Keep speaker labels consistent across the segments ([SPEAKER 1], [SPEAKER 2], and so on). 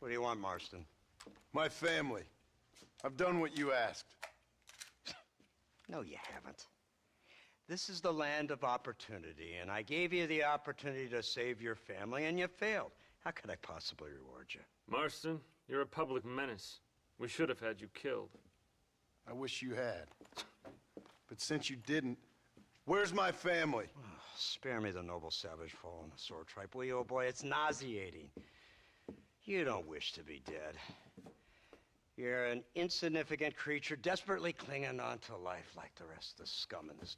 [SPEAKER 1] What do you want, Marston?
[SPEAKER 2] My family. I've done what you asked.
[SPEAKER 1] No, you haven't. This is the land of opportunity, and I gave you the opportunity to save your family, and you failed. How could I possibly reward you?
[SPEAKER 3] Marston, you're a public menace. We should have had you killed.
[SPEAKER 2] I wish you had. But since you didn't, where's my family?
[SPEAKER 1] Oh, spare me the noble savage fall on the sword tripe, will you, old boy? It's nauseating. You don't wish to be dead. You're an insignificant creature desperately clinging on to life like the rest of the scum in this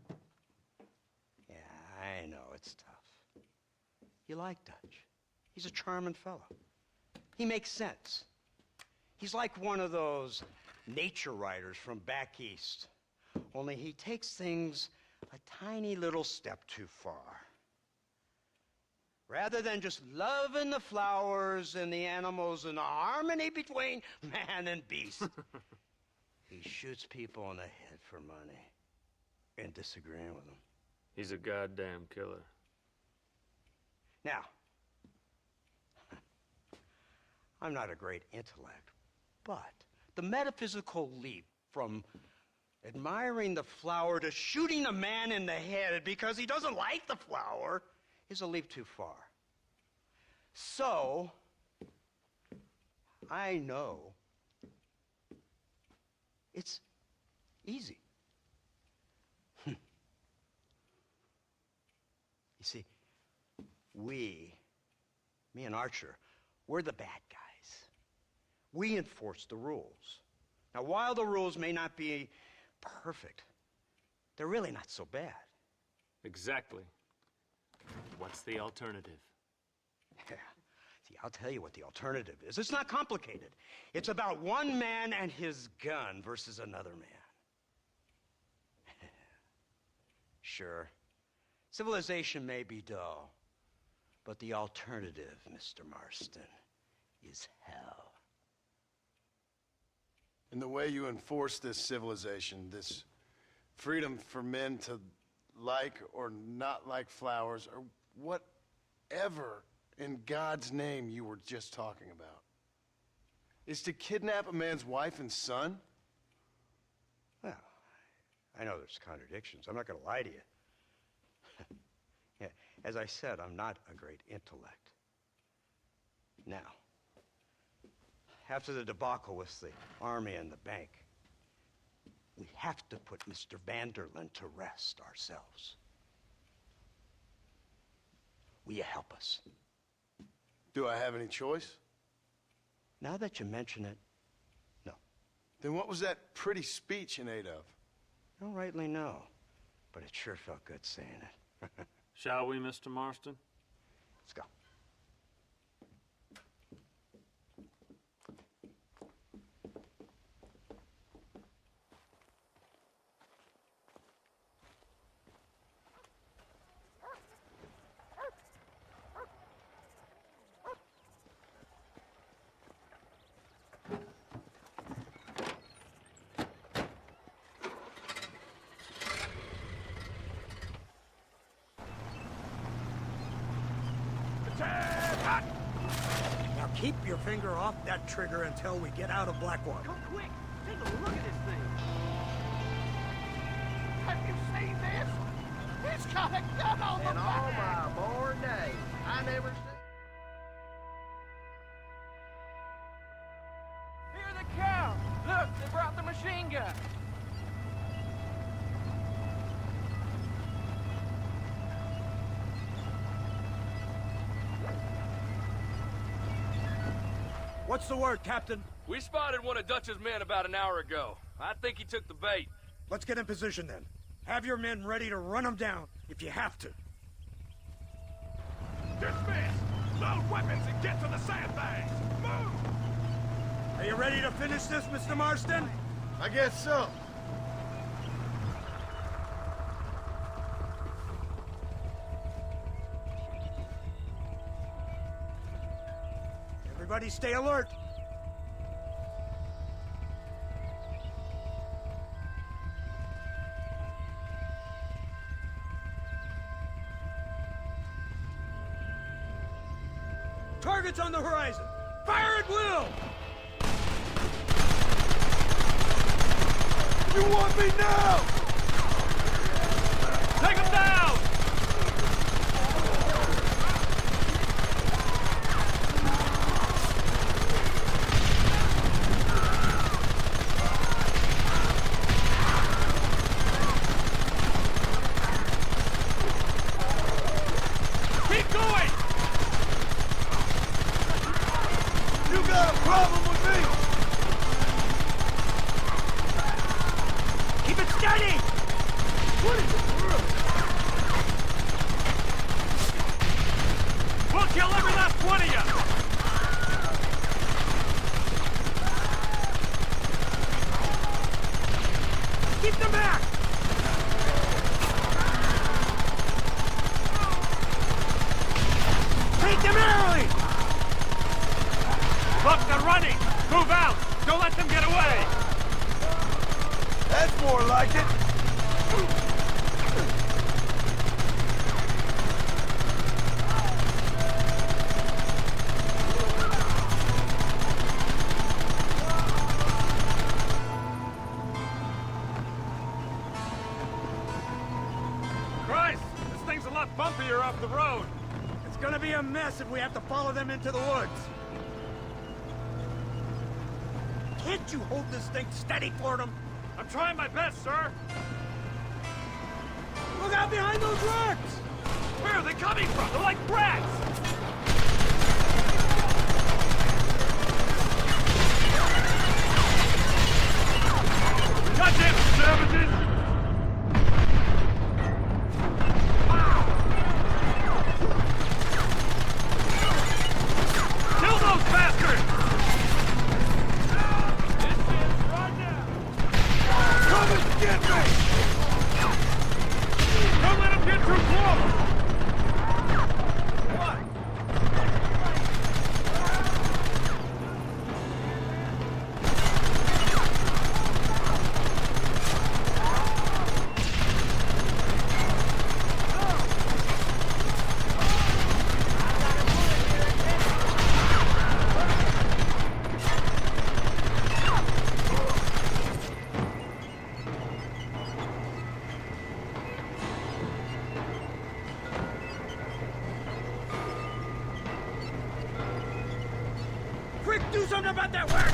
[SPEAKER 1] town. Yeah, I know it's tough. You like Dutch. He's a charming fellow. He makes sense. He's like one of those nature writers from back east. Only he takes things a tiny little step too far. Rather than just loving the flowers and the animals and the harmony between man and beast, he shoots people in the head for money and disagreeing with them.
[SPEAKER 3] He's a goddamn killer.
[SPEAKER 1] Now, I'm not a great intellect, but the metaphysical leap from admiring the flower to shooting a man in the head because he doesn't like the flower is a leap too far. So, I know it's easy. You see, me and Archer, we're the bad guys. We enforce the rules. Now, while the rules may not be perfect, they're really not so bad.
[SPEAKER 3] Exactly. What's the alternative?
[SPEAKER 1] Yeah. See, I'll tell you what the alternative is. It's not complicated. It's about one man and his gun versus another man. Sure, civilization may be dull, but the alternative, Mr. Marston, is hell.
[SPEAKER 2] And the way you enforce this civilization, this freedom for men to like or not like flowers, or whatever in God's name you were just talking about, is to kidnap a man's wife and son?
[SPEAKER 1] Well, I know there's contradictions. I'm not going to lie to you. Yeah, as I said, I'm not a great intellect. Now, after the debacle with the army and the bank, we have to put Mr. Vanderlyn to rest ourselves. Will you help us?
[SPEAKER 2] Do I have any choice?
[SPEAKER 1] Now that you mention it, no.
[SPEAKER 2] Then what was that pretty speech in aid of?
[SPEAKER 1] I don't rightly know, but it sure felt good saying it.
[SPEAKER 3] Shall we, Mr. Marston?
[SPEAKER 1] Let's go. Now keep your finger off that trigger until we get out of Blackwater.
[SPEAKER 4] Come quick! Take a look at this thing! Have you seen this? It's got a gun on the back!
[SPEAKER 5] And all my born days, I never seen...
[SPEAKER 4] Here they come! Look, they brought the machine gun!
[SPEAKER 1] What's the word, Captain?
[SPEAKER 6] We spotted one of Dutch's men about an hour ago. I think he took the bait.
[SPEAKER 1] Let's get in position then. Have your men ready to run them down if you have to.
[SPEAKER 7] Dismiss! Load weapons and get to the sandbags! Move!
[SPEAKER 1] Are you ready to finish this, Mr. Marston?
[SPEAKER 2] I guess so.
[SPEAKER 1] Everybody stay alert. Targets on the horizon! Fire at will!
[SPEAKER 7] You want me now?
[SPEAKER 6] Take him down! Keep going!
[SPEAKER 7] You got a problem with me?
[SPEAKER 1] Keep it steady!
[SPEAKER 7] What in the world?
[SPEAKER 6] We'll kill every last one of you!
[SPEAKER 1] Keep them back! Take them early!
[SPEAKER 6] Look, they're running! Move out! Don't let them get away!
[SPEAKER 7] That's more like it.
[SPEAKER 6] Christ! This thing's a lot bumpier off the road!
[SPEAKER 1] It's gonna be a mess if we have to follow them into the woods. Can't you hold this thing steady for them?
[SPEAKER 6] I'm trying my best, sir!
[SPEAKER 1] Look out behind those rocks!
[SPEAKER 6] Where are they coming from? They're like brats! Goddamn savages! Kill those bastards! This is right now!
[SPEAKER 7] Come and get me!
[SPEAKER 6] Don't let them get too close! What?
[SPEAKER 1] Quick, do something about that work!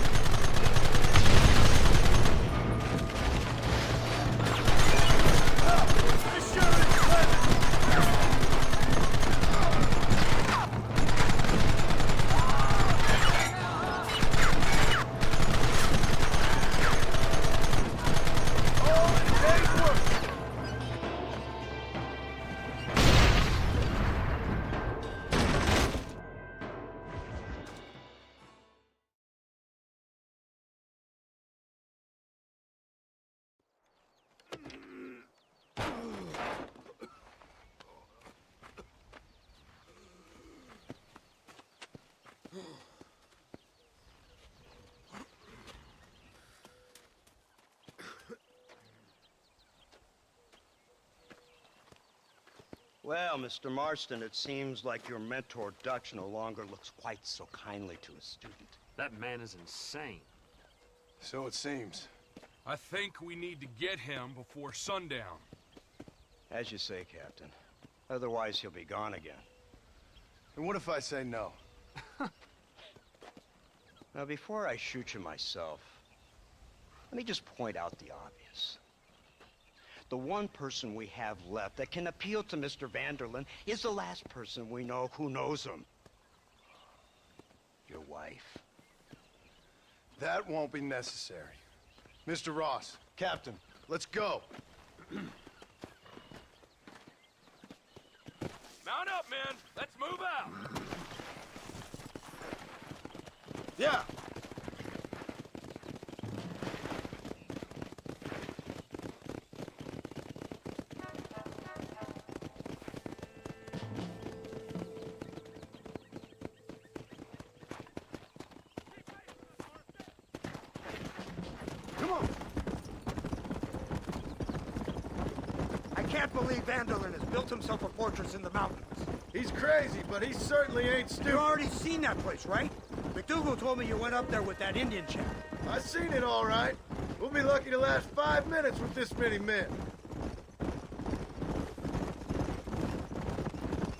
[SPEAKER 1] Well, Mr. Marston, it seems like your mentor Dutch no longer looks quite so kindly to his student.
[SPEAKER 3] That man is insane.
[SPEAKER 2] So it seems.
[SPEAKER 7] I think we need to get him before sundown.
[SPEAKER 1] As you say, Captain. Otherwise, he'll be gone again.
[SPEAKER 2] And what if I say no?
[SPEAKER 1] Now, before I shoot you myself, let me just point out the obvious. The one person we have left that can appeal to Mr. Vanderlyn is the last person we know who knows him. Your wife.
[SPEAKER 2] That won't be necessary. Mr. Ross, Captain, let's go.
[SPEAKER 6] Mount up, men! Let's move out!
[SPEAKER 2] Yeah.
[SPEAKER 1] Come on! I can't believe Vanderlyn has built himself a fortress in the mountains.
[SPEAKER 2] He's crazy, but he certainly ain't
[SPEAKER 8] You
[SPEAKER 2] stupid.
[SPEAKER 8] already seen that place, right? McDougal told me you went up there with that Indian chap.
[SPEAKER 2] I seen it all right. We'll be lucky to last 5 minutes with this many men.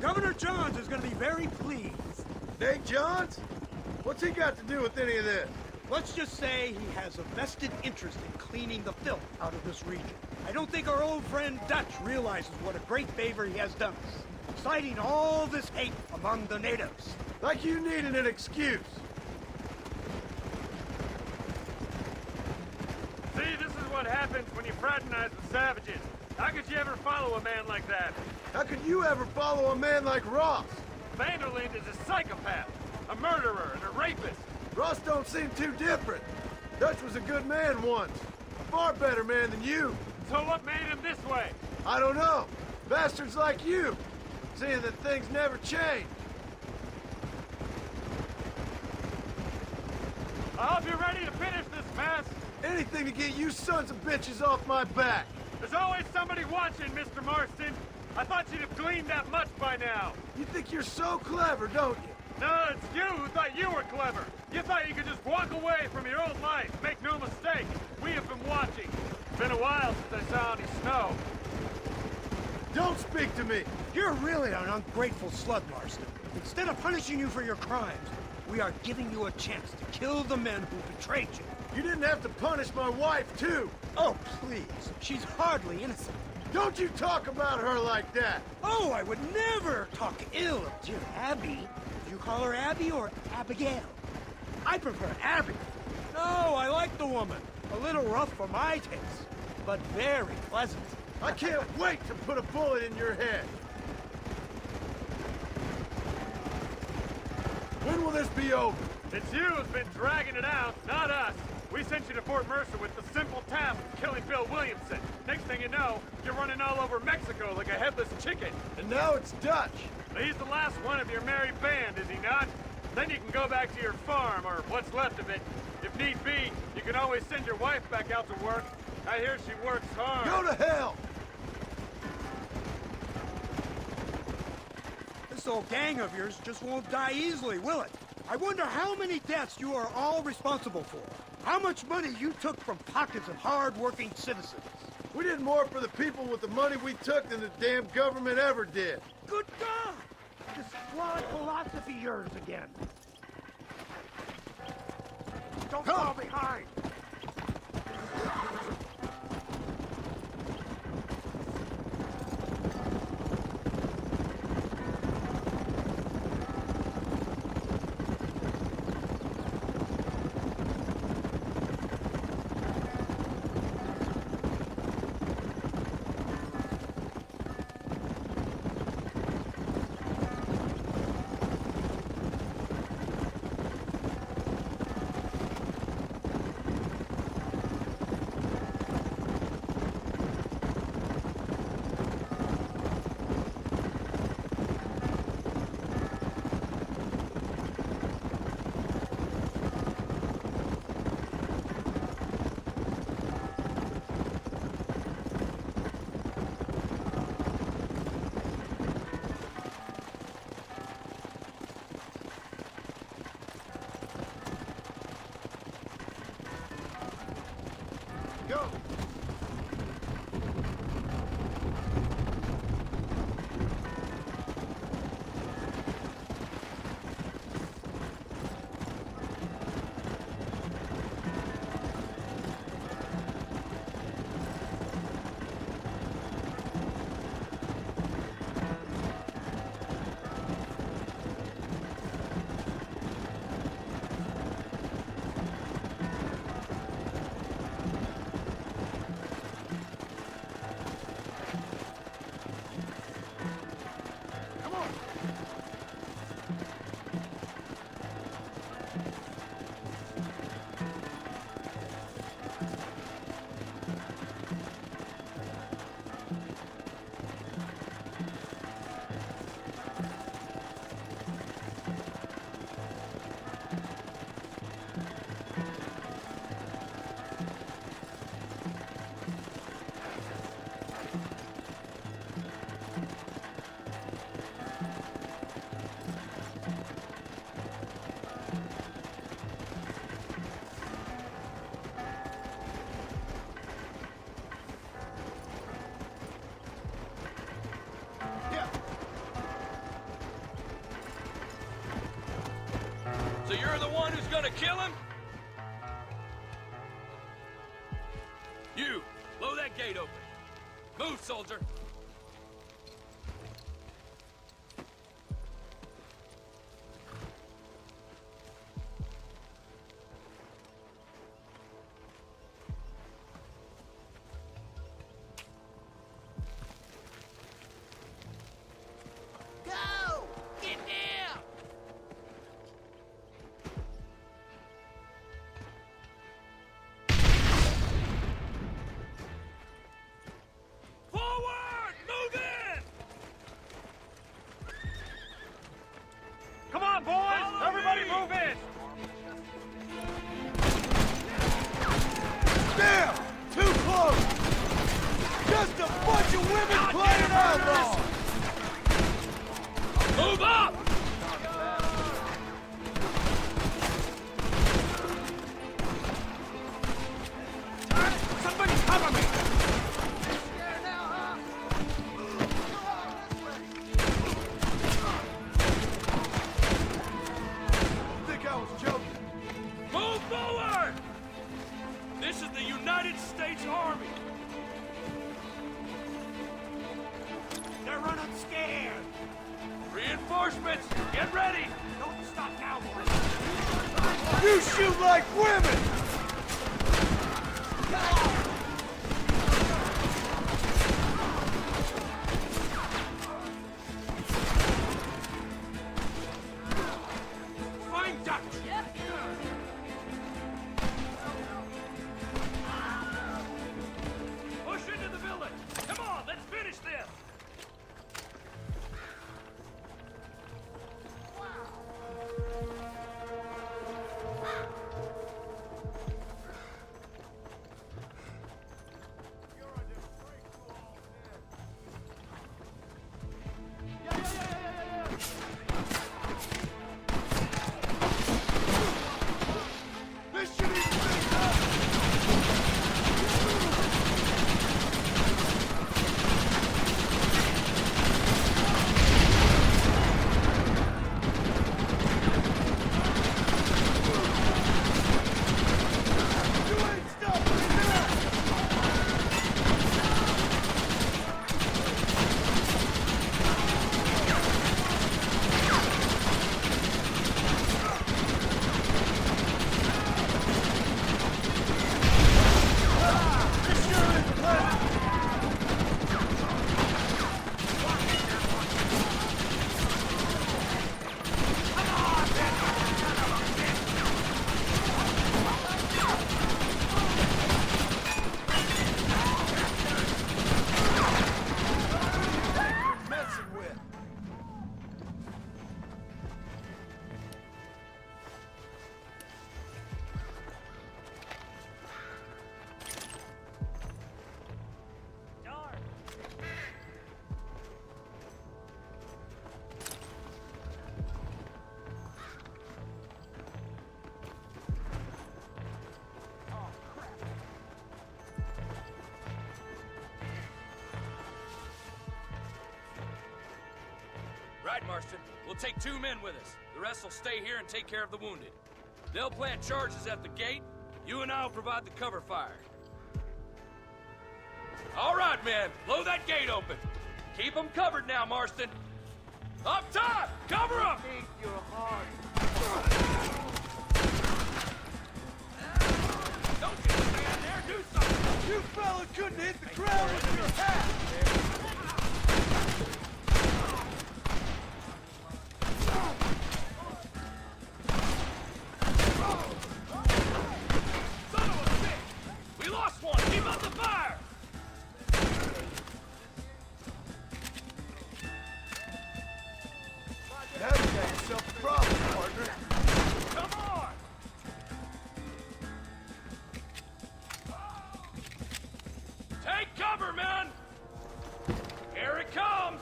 [SPEAKER 8] Governor Johns is gonna be very pleased.
[SPEAKER 2] Nate Johns? What's he got to do with any of this?
[SPEAKER 8] Let's just say he has a vested interest in cleaning the filth out of this region. I don't think our old friend Dutch realizes what a great favor he has done us, inciting all this hate among the natives.
[SPEAKER 2] Like you needed an excuse.
[SPEAKER 3] See, this is what happens when you fraternize with savages. How could you ever follow a man like that?
[SPEAKER 2] How could you ever follow a man like Ross?
[SPEAKER 3] Vanderland is a psychopath, a murderer, and a rapist.
[SPEAKER 2] Ross don't seem too different. Dutch was a good man once. A far better man than you.
[SPEAKER 3] So what made him this way?
[SPEAKER 2] I don't know. Bastards like you. Seeing that things never change.
[SPEAKER 3] I hope you're ready to finish this mess.
[SPEAKER 2] Anything to get you sons of bitches off my back.
[SPEAKER 3] There's always somebody watching, Mr. Marston. I thought you'd have gleaned that much by now.
[SPEAKER 2] You think you're so clever, don't you?
[SPEAKER 3] No, it's you who thought you were clever. You thought you could just walk away from your old life. Make no mistake, we have been watching. It's been a while since I saw any snow.
[SPEAKER 2] Don't speak to me.
[SPEAKER 8] You're really an ungrateful slug, Marston. Instead of punishing you for your crimes, we are giving you a chance to kill the men who betrayed you.
[SPEAKER 2] You didn't have to punish my wife, too.
[SPEAKER 8] Oh, please. She's hardly innocent.
[SPEAKER 2] Don't you talk about her like that.
[SPEAKER 8] Oh, I would never talk ill of dear Abby. Do you call her Abby or Abigail? I prefer Abby. No, I like the woman. A little rough for my taste, but very pleasant.
[SPEAKER 2] I can't wait to put a bullet in your head. When will this be over?
[SPEAKER 3] It's you who's been dragging it out, not us. We sent you to Fort Mercer with the simple task of killing Bill Williamson. Next thing you know, you're running all over Mexico like a headless chicken.
[SPEAKER 2] And now it's Dutch.
[SPEAKER 3] He's the last one of your merry band, is he not? Then you can go back to your farm, or what's left of it. If need be, you can always send your wife back out to work. I hear she works hard.
[SPEAKER 2] Go to hell!
[SPEAKER 8] This old gang of yours just won't die easily, will it? I wonder how many deaths you are all responsible for. How much money you took from pockets of hard-working citizens.
[SPEAKER 2] We did more for the people with the money we took than the damn government ever did.
[SPEAKER 8] Good God! This flawed philosophy of yours again.
[SPEAKER 4] Don't fall behind.
[SPEAKER 2] Go!
[SPEAKER 6] So you're the one who's gonna kill him? You, blow that gate open. Move, soldier.
[SPEAKER 4] Go! Get down!
[SPEAKER 6] Forward! Move in!
[SPEAKER 3] Come on, boys!
[SPEAKER 6] Follow
[SPEAKER 3] Everybody
[SPEAKER 6] me!
[SPEAKER 3] move in!
[SPEAKER 8] Damn! Too close! Just a bunch of women playing outlaws!
[SPEAKER 6] Move up!
[SPEAKER 8] Somebody cover me!
[SPEAKER 4] Scared now, huh?
[SPEAKER 8] Think I was joking.
[SPEAKER 6] Move forward! This is the United States Army.
[SPEAKER 8] They're running scared.
[SPEAKER 6] Reinforcements, get ready!
[SPEAKER 8] Don't stop now, boys. You shoot like women! Find Dutch!
[SPEAKER 6] Push into the village! Come on, let's finish this!
[SPEAKER 8] Mission is finished up! You ain't stopping me now! This sure is pleasant! Messing with.
[SPEAKER 6] Right, Marston. We'll take 2 men with us. The rest will stay here and take care of the wounded. They'll plant charges at the gate. You and I'll provide the cover fire. All right, men. Blow that gate open. Keep them covered now, Marston. Up top! Cover them!
[SPEAKER 4] Keep your heart.
[SPEAKER 6] Don't just stand there. Do something.
[SPEAKER 8] You fella couldn't hit the ground with your hat!
[SPEAKER 6] Son of a bitch! We lost one. Keep up the fire!
[SPEAKER 8] Now you got yourself a problem, partner.
[SPEAKER 6] Come on! Take cover, men! Here it comes!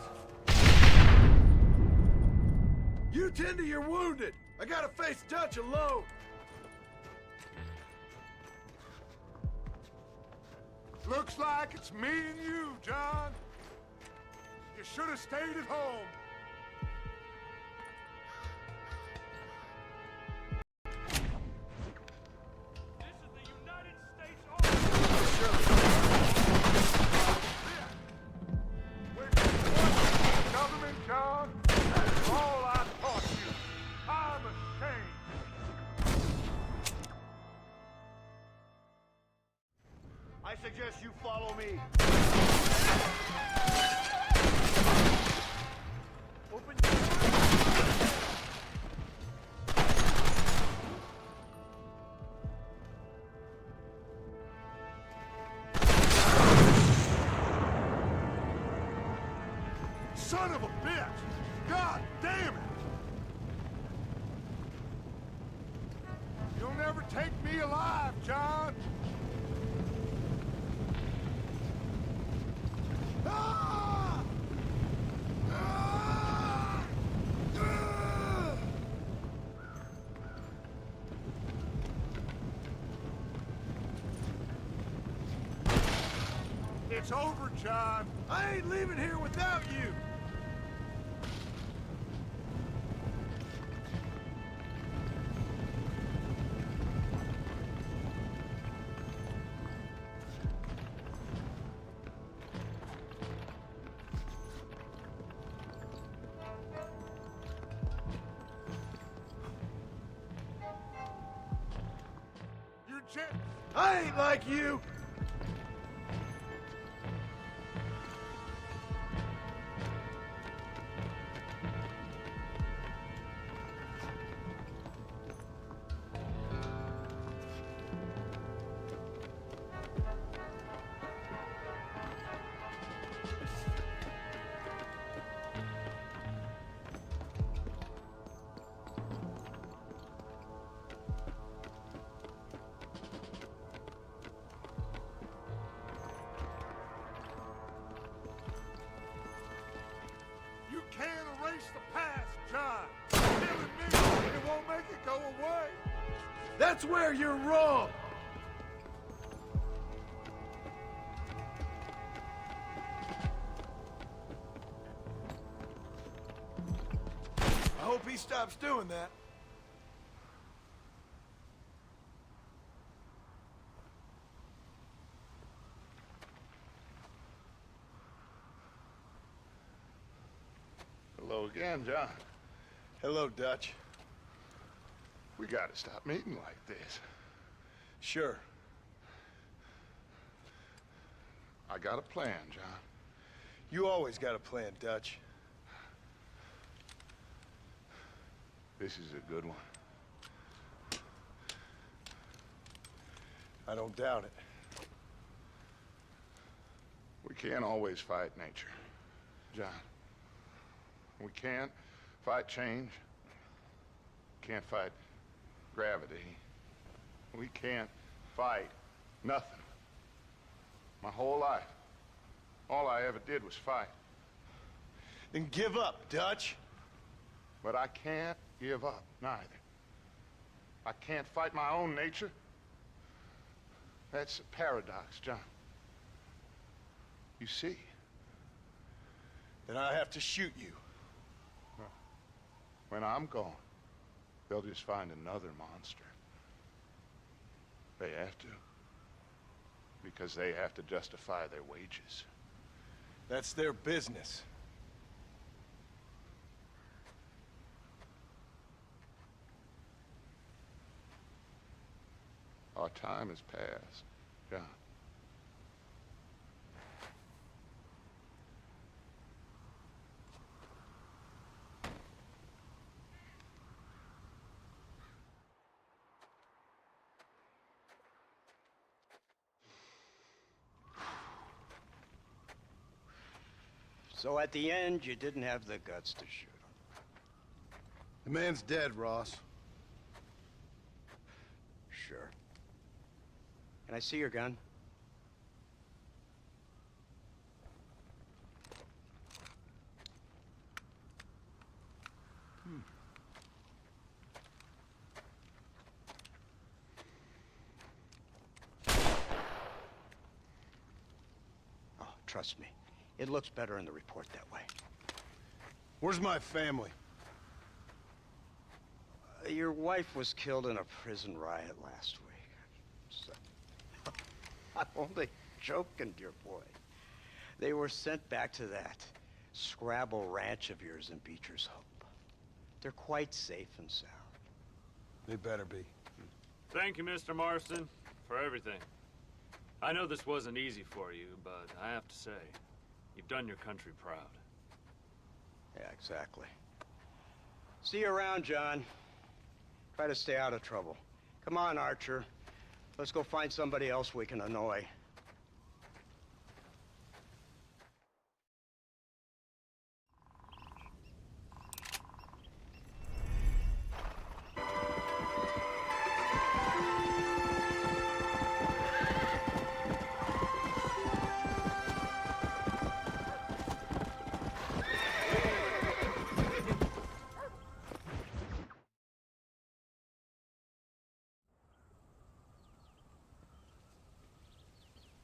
[SPEAKER 8] You tend to your wounded. I gotta face Dutch alone.
[SPEAKER 7] Looks like it's me and you, John. You should have stayed at home. I suggest you follow me.
[SPEAKER 3] Open your
[SPEAKER 7] Son of a bitch! God damn it! You'll never take me alive, John! Ah! Ah! Ah! It's over, John. I ain't leaving here without you. You're I ain't like you. You can't erase the past, John. Killing me, it won't make it go away. That's where you're wrong. I hope he stops doing that.
[SPEAKER 2] Hello again, John. Hello, Dutch. We gotta stop meeting like this. Sure. I got a plan, John. You always got a plan, Dutch. This is a good one. I don't doubt it. We can't always fight nature, John. We can't fight change. Can't fight gravity. We can't fight nothing. My whole life, all I ever did was fight. Then give up, Dutch. But I can't give up, neither. I can't fight my own nature. That's a paradox, John. You see? Then I have to shoot you. When I'm gone, they'll just find another monster. They have to. Because they have to justify their wages. That's their business. Our time has passed, John.
[SPEAKER 1] So at the end, you didn't have the guts to shoot him.
[SPEAKER 2] The man's dead, Ross.
[SPEAKER 1] Sure. Can I see your gun? Oh, trust me. It looks better in the report that way.
[SPEAKER 2] Where's my family?
[SPEAKER 1] Your wife was killed in a prison riot last week. So, I'm only joking, dear boy. They were sent back to that Scrabble ranch of yours in Beecher's Hope. They're quite safe and sound.
[SPEAKER 2] They better be.
[SPEAKER 3] Thank you, Mr. Marston, for everything. I know this wasn't easy for you, but I have to say, you've done your country proud.
[SPEAKER 1] Yeah, exactly. See you around, John. Try to stay out of trouble. Come on, Archer. Let's go find somebody else we can annoy.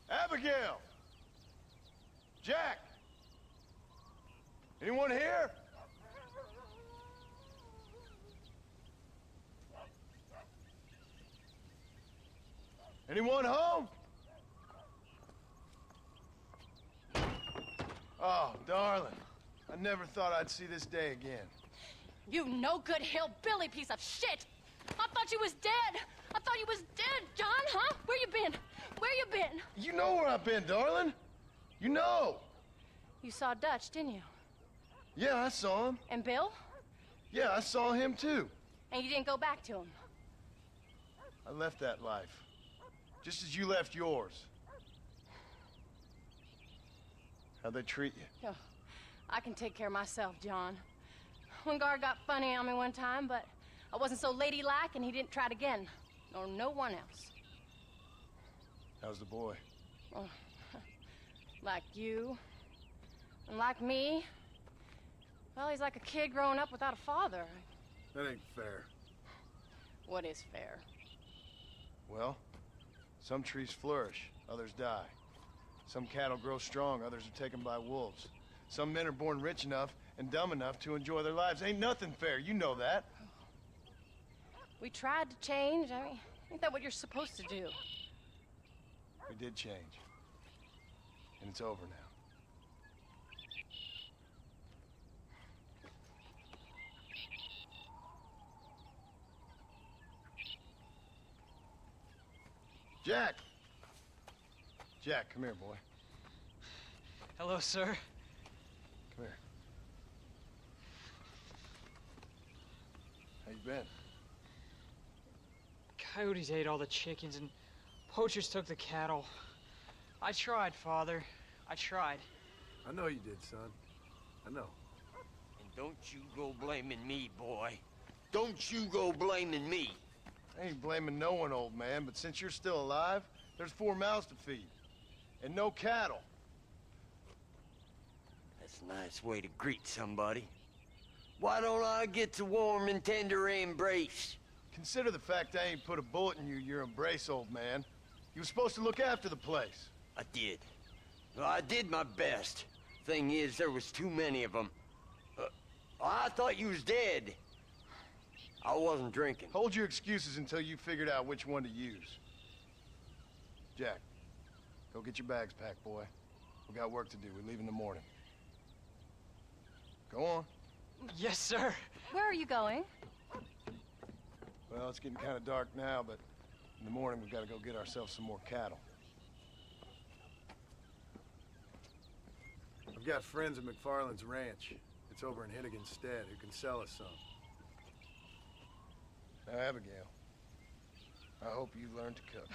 [SPEAKER 2] Abigail! Jack! Anyone here? Anyone home? Oh, darling. I never thought I'd see this day again.
[SPEAKER 9] You no good hillbilly piece of shit! I thought you was dead! I thought you was dead, John, huh? Where you been? Where you been?
[SPEAKER 2] You know where I've been, darling. You know.
[SPEAKER 9] You saw Dutch, didn't you?
[SPEAKER 2] Yeah, I saw him.
[SPEAKER 9] And Bill?
[SPEAKER 2] Yeah, I saw him too.
[SPEAKER 9] And you didn't go back to him?
[SPEAKER 2] I left that life. Just as you left yours. How'd they treat you?
[SPEAKER 9] Oh, I can take care of myself, John. One guard got funny on me one time, but I wasn't so ladylike and he didn't try it again. Nor no one else.
[SPEAKER 2] How's the boy?
[SPEAKER 9] Oh, like you. And like me. Well, he's like a kid growing up without a father.
[SPEAKER 7] That ain't fair.
[SPEAKER 9] What is fair?
[SPEAKER 2] Well, some trees flourish, others die. Some cattle grow strong, others are taken by wolves. Some men are born rich enough and dumb enough to enjoy their lives. Ain't nothing fair, you know that.
[SPEAKER 9] We tried to change. I mean, ain't that what you're supposed to do?
[SPEAKER 2] We did change. And it's over now. Jack! Jack, come here, boy.
[SPEAKER 10] Hello, sir.
[SPEAKER 2] Come here. How you been?
[SPEAKER 10] Coyotes ate all the chickens and poachers took the cattle. I tried, Father. I tried.
[SPEAKER 7] I know you did, son. I know.
[SPEAKER 5] And don't you go blaming me, boy. Don't you go blaming me.
[SPEAKER 2] I ain't blaming no one, old man, but since you're still alive, there's 4 mouths to feed. And no cattle.
[SPEAKER 5] That's a nice way to greet somebody. Why don't I get the warm and tender embrace?
[SPEAKER 2] Consider the fact I ain't put a bullet in your embrace, old man. You were supposed to look after the place.
[SPEAKER 5] I did. Well, I did my best. Thing is, there was too many of them. I thought you was dead. I wasn't drinking.
[SPEAKER 2] Hold your excuses until you figured out which one to use. Jack, go get your bags packed, boy. We got work to do. We leave in the morning. Go on.
[SPEAKER 10] Yes, sir.
[SPEAKER 9] Where are you going?
[SPEAKER 2] Well, it's getting kind of dark now, but in the morning we've got to go get ourselves some more cattle.
[SPEAKER 7] I've got friends at McFarland's ranch. It's over in Hennigan's Stead who can sell us some.
[SPEAKER 2] Now, Abigail, I hope you learned to cook.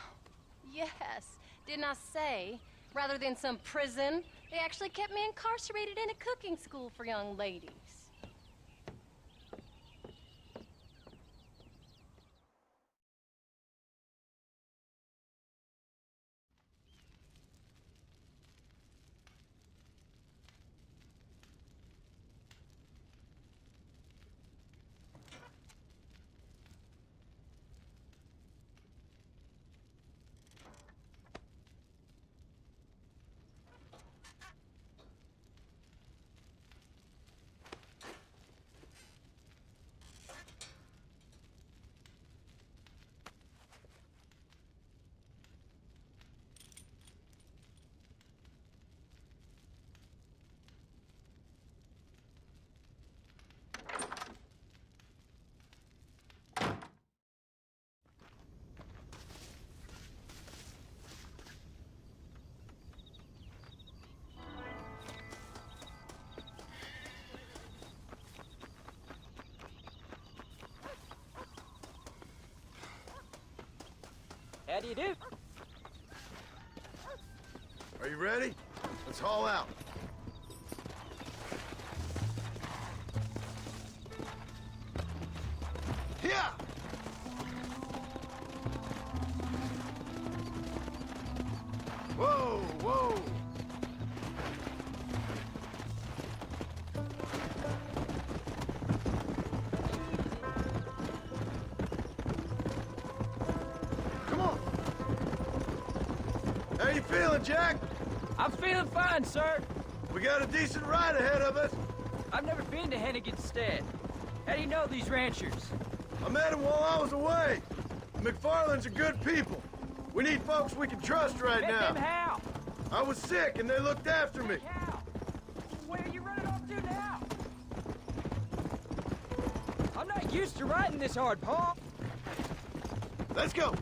[SPEAKER 9] Yes. Didn't I say? Rather than some prison, they actually kept me incarcerated in a cooking school for young ladies.
[SPEAKER 10] How do you do?
[SPEAKER 2] Are you ready? Let's haul out. Here! Whoa, whoa! Come on! How you feeling, Jack?
[SPEAKER 10] I'm feeling fine, sir.
[SPEAKER 2] We got a decent ride ahead of us.
[SPEAKER 10] I've never been to Hennigan's Stead. How do you know these ranchers?
[SPEAKER 2] I met them while I was away. The McFarlands are good people. We need folks we can trust right
[SPEAKER 10] Met
[SPEAKER 2] now.
[SPEAKER 10] them how?
[SPEAKER 2] I was sick and they looked after me.
[SPEAKER 10] How? Where are you running off to now? I'm not used to riding this hard, Paul.
[SPEAKER 2] Let's go.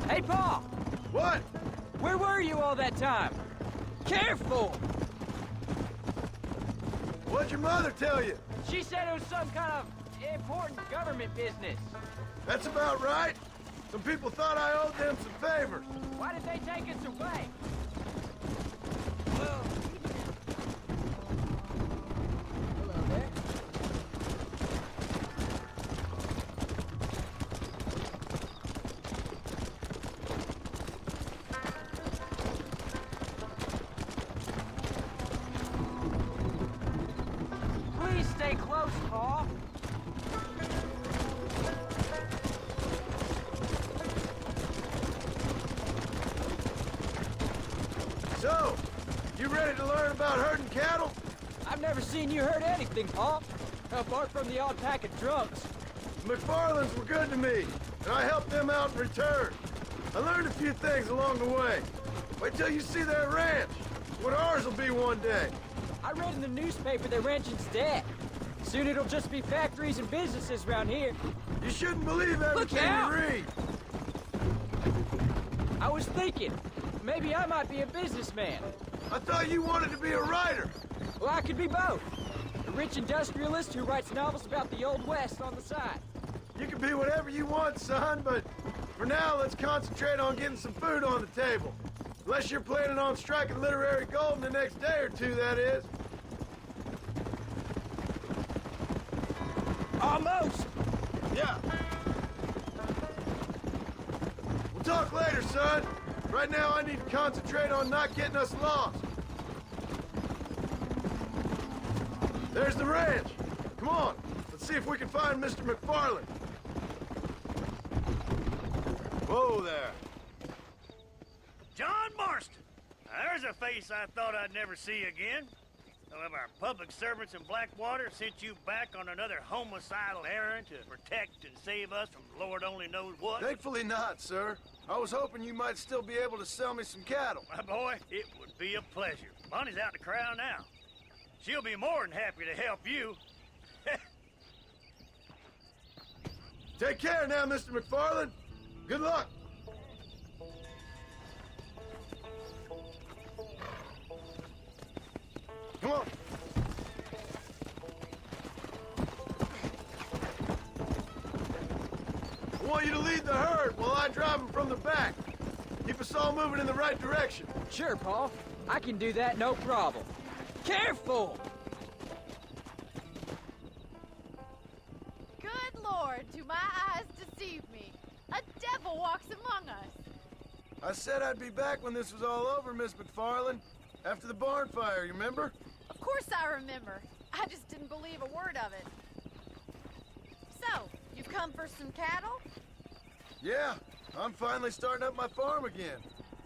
[SPEAKER 10] Hey, Paul!
[SPEAKER 2] What?
[SPEAKER 10] Where were you all that time? Careful!
[SPEAKER 2] What'd your mother tell you?
[SPEAKER 10] She said it was some kind of important government business.
[SPEAKER 2] That's about right. Some people thought I owed them some favors.
[SPEAKER 10] Why did they take us away? Well... Hello there. Please stay close, Paul.
[SPEAKER 2] So, you ready to learn about herding cattle?
[SPEAKER 10] I've never seen you hurt anything, Paul. Apart from the odd pack of drunks.
[SPEAKER 2] The McFarlands were good to me, and I helped them out in return. I learned a few things along the way. Wait till you see their ranch. What ours will be one day.
[SPEAKER 10] I read in the newspaper their ranching's dead. Soon it'll just be factories and businesses around here.
[SPEAKER 2] You shouldn't believe everything
[SPEAKER 10] out!
[SPEAKER 2] you read.
[SPEAKER 10] I was thinking, maybe I might be a businessman.
[SPEAKER 2] I thought you wanted to be a writer.
[SPEAKER 10] Well, I could be both. A rich industrialist who writes novels about the Old West on the side.
[SPEAKER 2] You can be whatever you want, son, but for now, let's concentrate on getting some food on the table. Unless you're planning on striking literary gold in the next day or two, that is.
[SPEAKER 10] Almost!
[SPEAKER 2] Yeah. We'll talk later, son. Right now, I need to concentrate on not getting us lost. There's the ranch. Come on, let's see if we can find Mr. McFarland. Whoa there.
[SPEAKER 11] John Marston! Now, there's a face I thought I'd never see again. Some of our public servants in Blackwater sent you back on another homicidal errand to protect and save us from Lord only knows what.
[SPEAKER 2] Thankfully not, sir. I was hoping you might still be able to sell me some cattle.
[SPEAKER 11] My boy, it would be a pleasure. Bonnie's out in the crowd now. She'll be more than happy to help you.
[SPEAKER 2] Take care now, Mr. McFarland. Good luck. Come on. I want you to lead the herd while I drive them from the back. Keep us all moving in the right direction.
[SPEAKER 10] Sure, Paul. I can do that, no problem. Careful!
[SPEAKER 12] Good Lord, do my eyes deceive me? A devil walks among us.
[SPEAKER 2] I said I'd be back when this was all over, Miss McFarland. After the barn fire, you remember?
[SPEAKER 12] Of course I remember. I just didn't believe a word of it. So, you've come for some cattle?
[SPEAKER 2] Yeah, I'm finally starting up my farm again.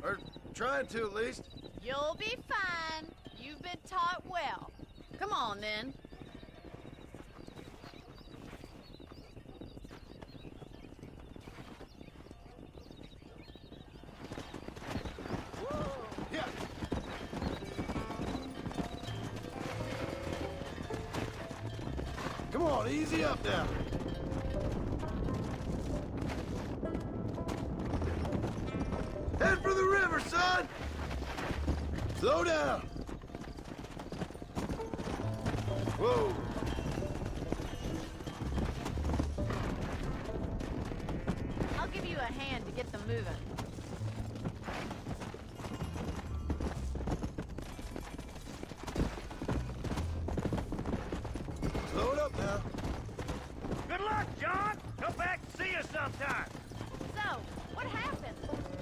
[SPEAKER 2] Or trying to, at least.
[SPEAKER 12] You'll be fine. You've been taught well. Come on, then.
[SPEAKER 2] Yeah. Come on, easy up now. Head for the river, son! Slow down. Whoa.
[SPEAKER 12] hand to get them moving.
[SPEAKER 2] Slow it up now.
[SPEAKER 11] Good luck, John. Come back and see us sometime.
[SPEAKER 12] So, what happened?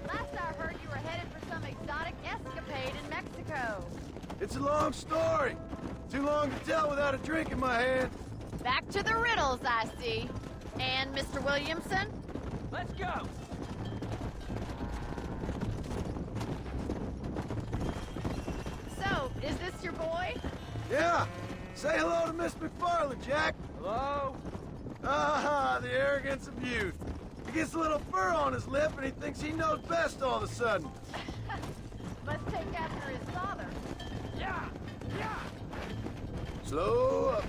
[SPEAKER 12] Last I heard you were headed for some exotic escapade in Mexico.
[SPEAKER 2] It's a long story. Too long to tell without a drink in my hand.
[SPEAKER 12] Back to the riddles, I see. And Mr. Williamson?
[SPEAKER 10] Let's go!
[SPEAKER 12] So, is this your boy?
[SPEAKER 2] Yeah. Say hello to Miss McFarland, Jack.
[SPEAKER 10] Hello?
[SPEAKER 2] Ah, the arrogance of youth. He gets a little fur on his lip and he thinks he knows best all of a sudden.
[SPEAKER 12] Must take after his father.
[SPEAKER 10] Yeah! Yeah!
[SPEAKER 2] Slow up.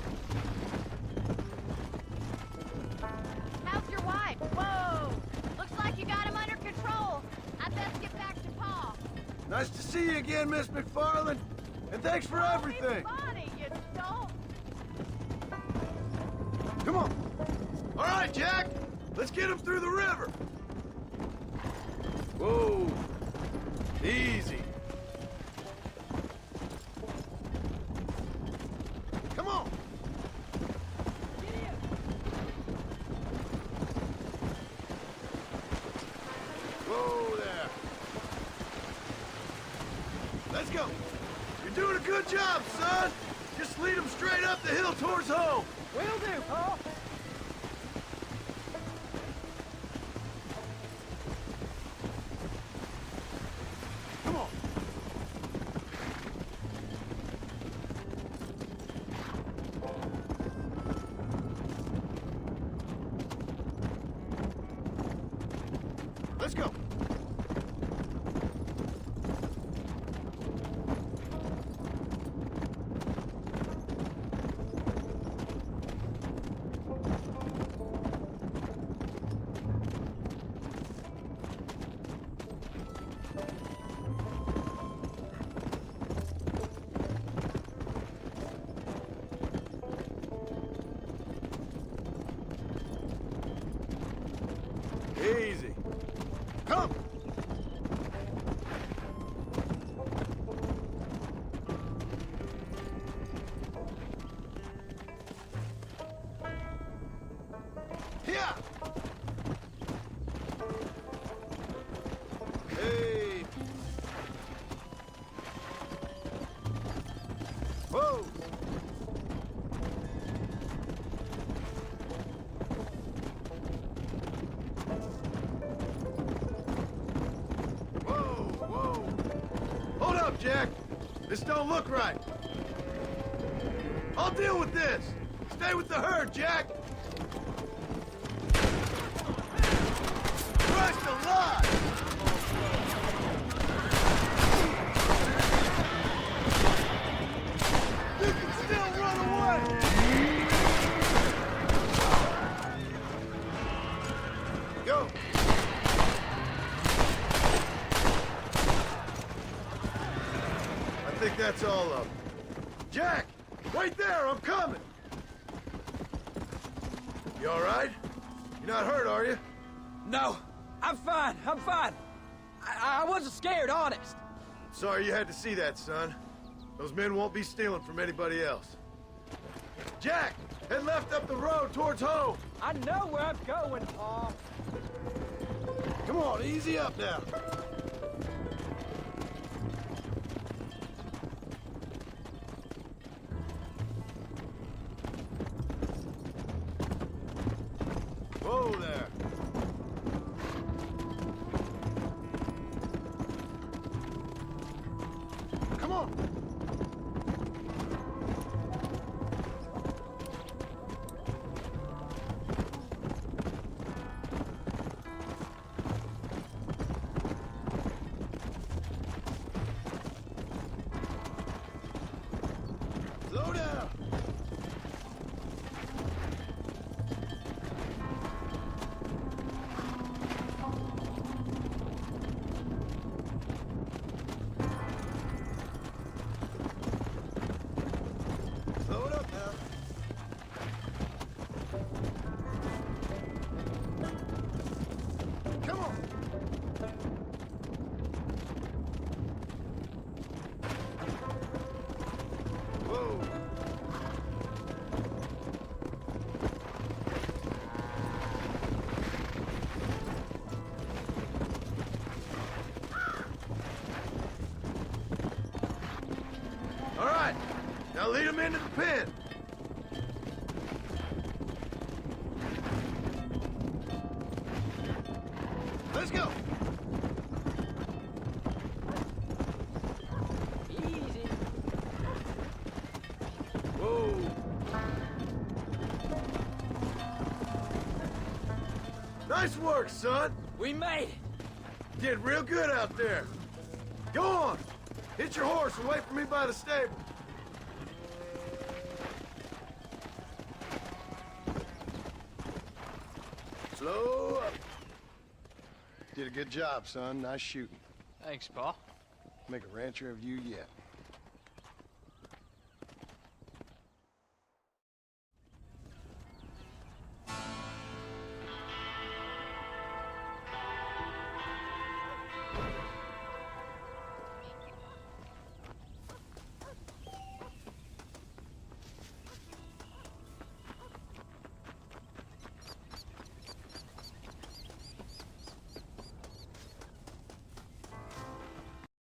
[SPEAKER 12] How's your wife? Whoa! Looks like you got him under control. I'd best get back to Pa.
[SPEAKER 2] Nice to see you again, Miss McFarland. And thanks for everything.
[SPEAKER 12] Bonnie, you don't.
[SPEAKER 2] Come on. All right, Jack. Let's get him through the river. Whoa. Easy. Come on. Whoa there. Let's go. You're doing a good job, son. Just lead him straight up the hill towards home.
[SPEAKER 10] Will do, Pa!
[SPEAKER 2] Come on. Let's go. Easy. Come! Here! Hey! Whoa! Hold up, Jack. This don't look right. I'll deal with this. Stay with the herd, Jack. Christ alive! You can still run away! Go! I think that's all of them. Jack! Wait there! I'm coming! You all right? You're not hurt, are you?
[SPEAKER 10] No, I'm fine. I'm fine. I wasn't scared, honest.
[SPEAKER 2] Sorry you had to see that, son. Those men won't be stealing from anybody else. Jack! Head left up the road towards home!
[SPEAKER 10] I know where I'm going, Pa.
[SPEAKER 2] Come on, easy up now. Whoa there. Come on.
[SPEAKER 7] into the pen. Let's go.
[SPEAKER 10] Easy.
[SPEAKER 7] Whoa. Nice work, son.
[SPEAKER 10] We made it.
[SPEAKER 7] Did real good out there. Go on. Hit your horse and wait for me by the stable. Slow up.
[SPEAKER 2] Did a good job, son. Nice shooting.
[SPEAKER 10] Thanks, Pa.
[SPEAKER 2] Make a rancher of you yet.